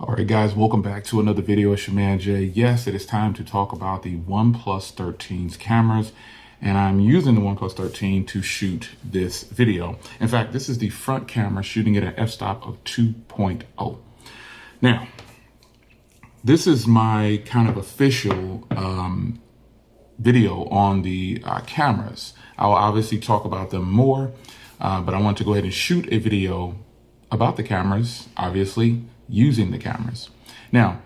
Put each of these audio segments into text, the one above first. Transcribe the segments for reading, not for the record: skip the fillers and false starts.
All right, guys, welcome back to another video. It's your man Jay. Yes, it is time to talk about the OnePlus 13's cameras, and I'm using the OnePlus 13 to shoot this video. In fact, this is the front camera shooting at an f-stop of 2.0. Now, this is my kind of official video on the cameras. I'll obviously talk about them more, but I want to go ahead and shoot a video about the cameras, obviously, using the cameras. Now,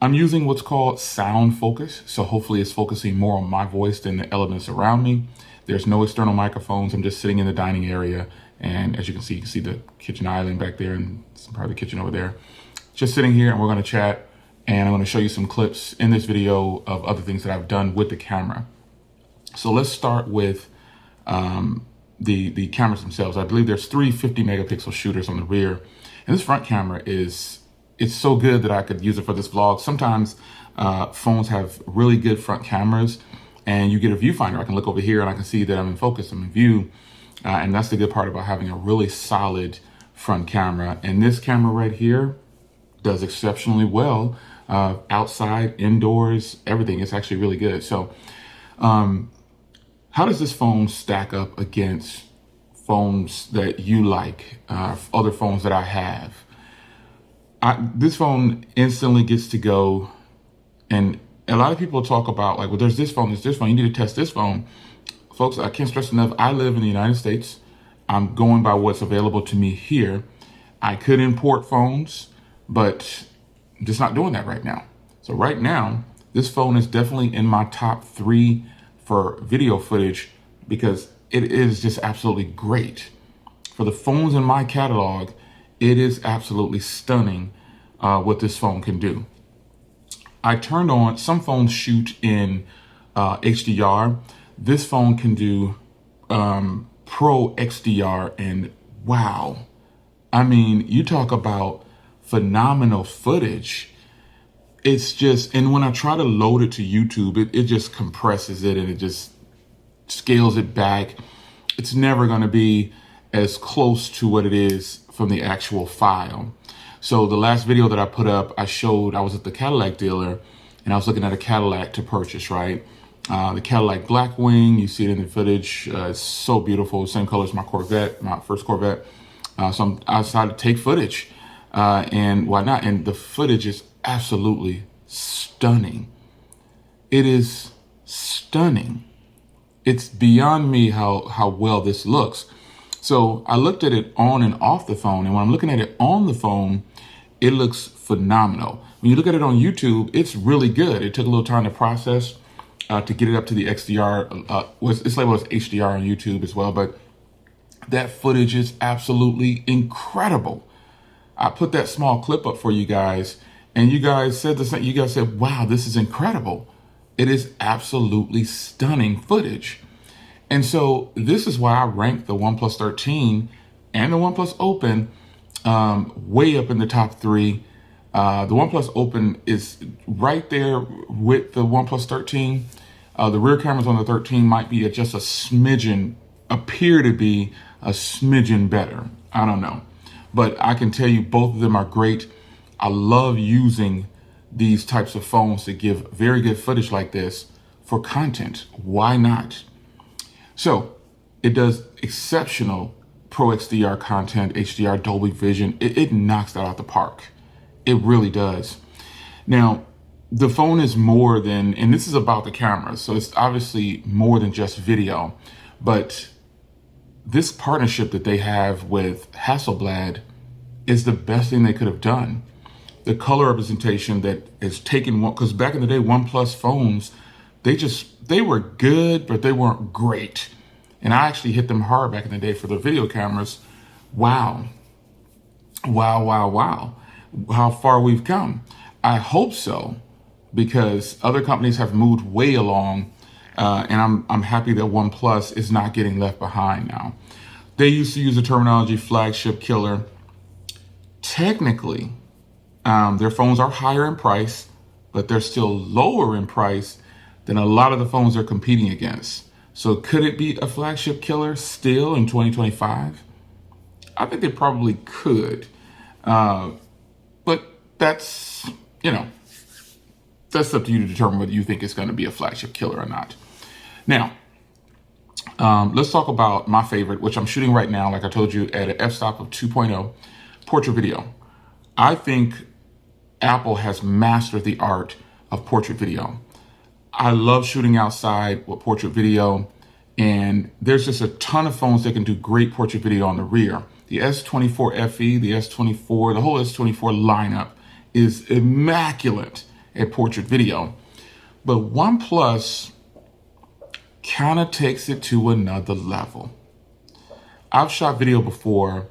I'm using what's called sound focus, so hopefully it's focusing more on my voice than the elements around me. There's no external microphones. I'm just sitting in the dining area, and as you can see the kitchen island back there and some part of the kitchen over there. Just sitting here, and we're going to chat, and I'm going to show you some clips in this video of other things that I've done with the camera. So let's start with the cameras themselves. I believe there's three 50 megapixel shooters on the rear. And this front camera it's so good that I could use it for this vlog. Sometimes phones have really good front cameras, and you get a viewfinder. I can look over here and I can see that I'm in focus, I'm in view. And that's the good part about having a really solid front camera. And this camera right here does exceptionally well. Outside, indoors, everything. It's actually really good. So how does this phone stack up against phones that you like, other phones that I have? This phone instantly gets to go, and a lot of people talk about like, well, there's this phone, you need to test this phone. Folks, I can't stress enough, I live in the United States. I'm going by what's available to me here. I could import phones, but I'm just not doing that right now. So right now, this phone is definitely in my top 3 for video footage because it is just absolutely great. For the phones in my catalog, it is absolutely stunning what this phone can do. I turned on, some phones shoot in HDR. This phone can do Pro XDR, and wow. I mean, you talk about phenomenal footage. It's just, and when I try to load it to YouTube, it just compresses it and it just scales it back. It's never going to be as close to what it is from the actual file. So the last video that I put up, I was at the Cadillac dealer and I was looking at a Cadillac to purchase, right? The Cadillac Blackwing, you see it in the footage. It's so beautiful, same color as my Corvette, my first Corvette. So I decided to take footage, and why not? And the footage is absolutely stunning. It is stunning. It's beyond me how well this looks. So I looked at it on and off the phone, and when I'm looking at it on the phone, it looks phenomenal. When you look at it on YouTube, it's really good. It took a little time to process to get it up to the XDR. It's labeled as HDR on YouTube as well, but that footage is absolutely incredible. I put that small clip up for you guys, and you guys said the same. You guys said, wow, this is incredible. It is absolutely stunning footage. And so this is why I rank the OnePlus 13 and the OnePlus Open way up in the top 3. The OnePlus Open is right there with the OnePlus 13. The rear cameras on the 13 might be just a smidgen, appear to be a smidgen better. I don't know. But I can tell you both of them are great. I love using these types of phones to give very good footage like this for content. Why not? So it does exceptional Pro XDR content, HDR, Dolby Vision. It knocks that out the park. It really does. Now, the phone is more than, and this is about the camera, so it's obviously more than just video, but this partnership that they have with Hasselblad is the best thing they could have done. The color representation that is taken, because back in the day, OnePlus phones, they were good, but they weren't great. And I actually hit them hard back in the day for the video cameras. Wow. Wow, wow, wow. How far we've come. I hope so, because other companies have moved way along, and I'm happy that OnePlus is not getting left behind now. They used to use the terminology flagship killer. Technically, their phones are higher in price, but they're still lower in price than a lot of the phones they're competing against. So could it be a flagship killer still in 2025? I think they probably could. But that's, you know, that's up to you to determine whether you think it's going to be a flagship killer or not. Now, let's talk about my favorite, which I'm shooting right now, like I told you, at an f-stop of 2.0, portrait video. I think Apple has mastered the art of portrait video. I love shooting outside with portrait video, and there's just a ton of phones that can do great portrait video on the rear. The S24 FE, the S24, the whole S24 lineup is immaculate at portrait video. But OnePlus kind of takes it to another level. I've shot video before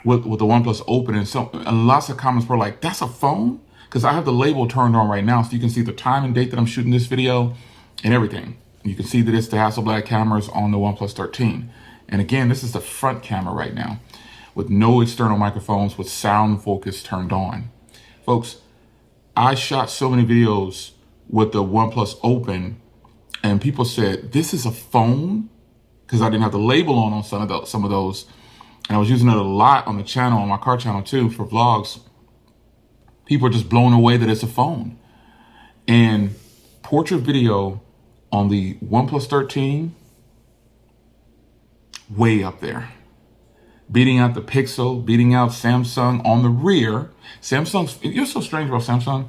with the OnePlus Open, and lots of comments were like, that's a phone? Because I have the label turned on right now, so you can see the time and date that I'm shooting this video and everything. You can see that it's the Hasselblad cameras on the OnePlus 13. And again, this is the front camera right now with no external microphones, with sound focus turned on. Folks, I shot so many videos with the OnePlus Open, and people said, this is a phone? Because I didn't have the label on some of those. And I was using it a lot on the channel, on my car channel too, for vlogs. People are just blown away that it's a phone. And portrait video on the OnePlus 13, way up there. Beating out the Pixel, beating out Samsung on the rear. Samsung's, you're so strange about Samsung.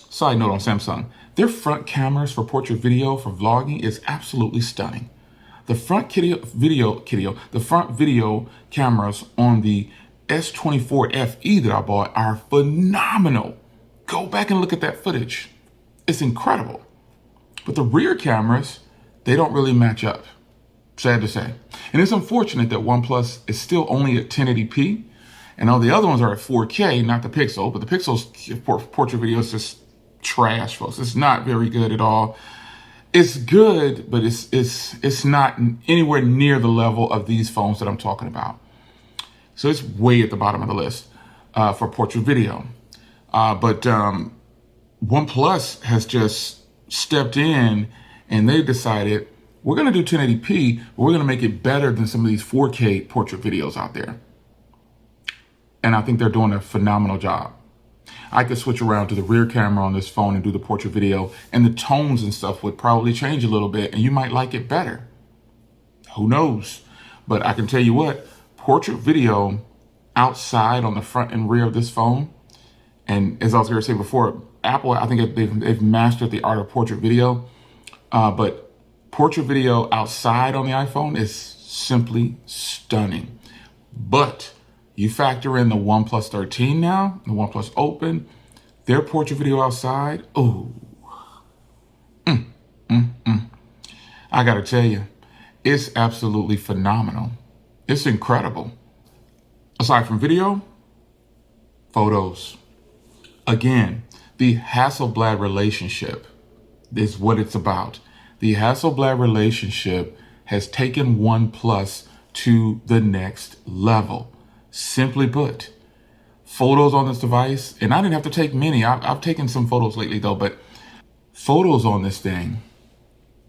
Side note on Samsung, their front cameras for portrait video, for vlogging, is absolutely stunning. The front the front video cameras on the S24 FE that I bought are phenomenal. Go back and look at that footage. It's incredible. But the rear cameras, they don't really match up. Sad to say. And it's unfortunate that OnePlus is still only at 1080p, and all the other ones are at 4K, not the Pixel. But the Pixel's portrait video is just trash, folks. It's not very good at all. It's good, but it's not anywhere near the level of these phones that I'm talking about. So it's way at the bottom of the list for portrait video. But OnePlus has just stepped in, and they decided, we're going to do 1080p, but we're going to make it better than some of these 4K portrait videos out there. And I think they're doing a phenomenal job. I could switch around to the rear camera on this phone and do the portrait video, and the tones and stuff would probably change a little bit, and you might like it better. Who knows? But I can tell you what, portrait video outside on the front and rear of this phone, and as I was going to say before, Apple, I think they've mastered the art of portrait video, but portrait video outside on the iPhone is simply stunning. But you factor in the OnePlus 13 now, the OnePlus Open, their portrait video outside, oh, I gotta tell you, it's absolutely phenomenal. It's incredible. Aside from video, photos. Again, the Hasselblad relationship is what it's about. The Hasselblad relationship has taken OnePlus to the next level. Simply put, photos on this device, and I didn't have to take many. I've taken some photos lately though, but photos on this thing,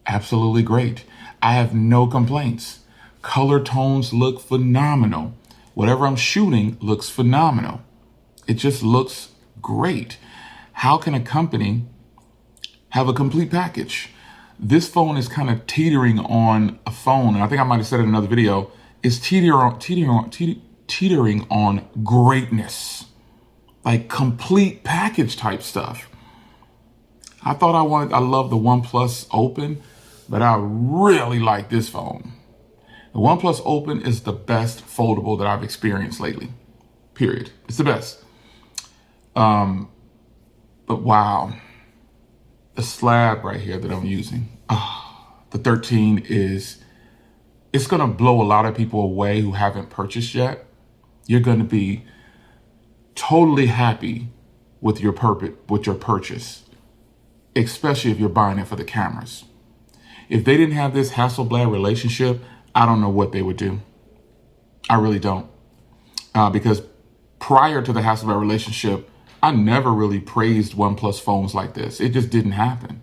absolutely great. I have no complaints. Color tones look phenomenal. Whatever I'm shooting looks phenomenal. It just looks great. How can a company have a complete package? This phone is kind of teetering on a phone, and I think I might have said it in another video, is teetering on greatness, like complete package type stuff. I love the OnePlus Open, but I really like this phone. The OnePlus Open is the best foldable that I've experienced lately, period. It's the best. But wow, the slab right here that I'm using, the 13 it's gonna blow a lot of people away who haven't purchased yet. You're gonna be totally happy with your purchase, especially if you're buying it for the cameras. If they didn't have this Hasselblad relationship, I don't know what they would do. I really don't. Because prior to the Hasselblad relationship, I never really praised OnePlus phones like this. It just didn't happen.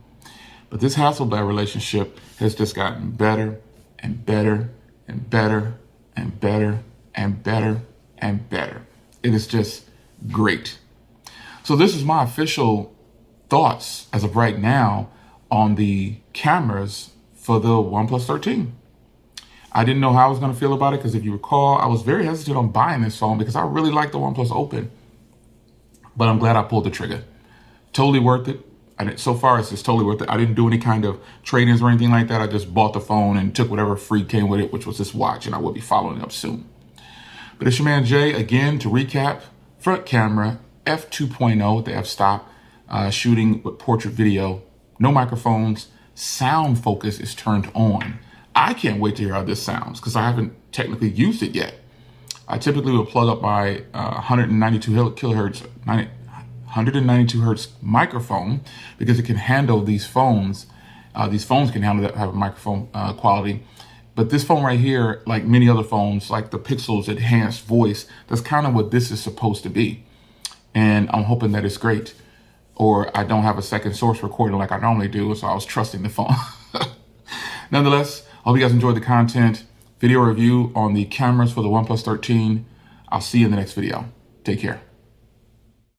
But this Hasselblad relationship has just gotten better and better and better and better and better and better. It is just great. So this is my official thoughts as of right now on the cameras for the OnePlus 13. I didn't know how I was going to feel about it because if you recall, I was very hesitant on buying this phone because I really like the OnePlus Open. But I'm glad I pulled the trigger. Totally worth it. And so far, it's just totally worth it. I didn't do any kind of trade-ins or anything like that. I just bought the phone and took whatever free came with it, which was this watch, and I will be following up soon. But it's your man Jay. Again, to recap, front camera, f2.0 with the f-stop, shooting with portrait video, no microphones, sound focus is turned on. I can't wait to hear how this sounds because I haven't technically used it yet. I typically will plug up my 192 hertz microphone because it can handle these phones. These phones can handle that type of microphone quality. But this phone right here, like many other phones, like the Pixel's enhanced voice, that's kind of what this is supposed to be. And I'm hoping that it's great. Or I don't have a second source recording like I normally do, so I was trusting the phone. Nonetheless, I hope you guys enjoyed the content. Video review on the cameras for the OnePlus 13. I'll see you in the next video. Take care.